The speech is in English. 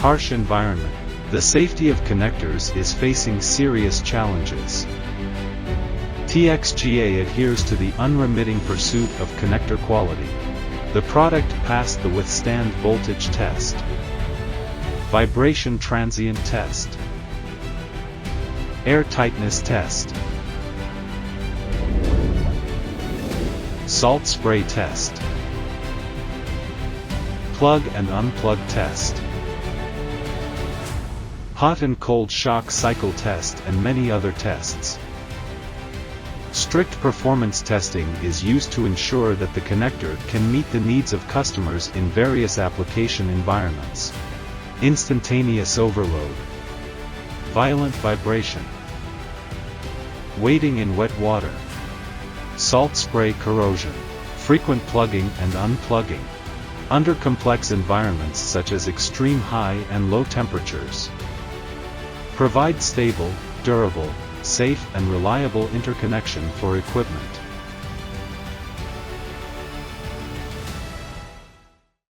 Harsh environment. The safety of connectors is facing serious challenges. TXGA adheres to the unremitting pursuit of connector quality. The product passed the withstand voltage test, vibration transient test, air tightness test, salt spray test, plug and unplug test, hot and cold shock cycle test, and many other tests. Strict performance testing is used to ensure that the connector can meet the needs of customers in various application environments. Instantaneous overload, violent vibration, wading in wet water, salt spray corrosion, frequent plugging and unplugging, under complex environments such as extreme high and low temperatures. Provide stable, durable, safe and reliable interconnection for equipment.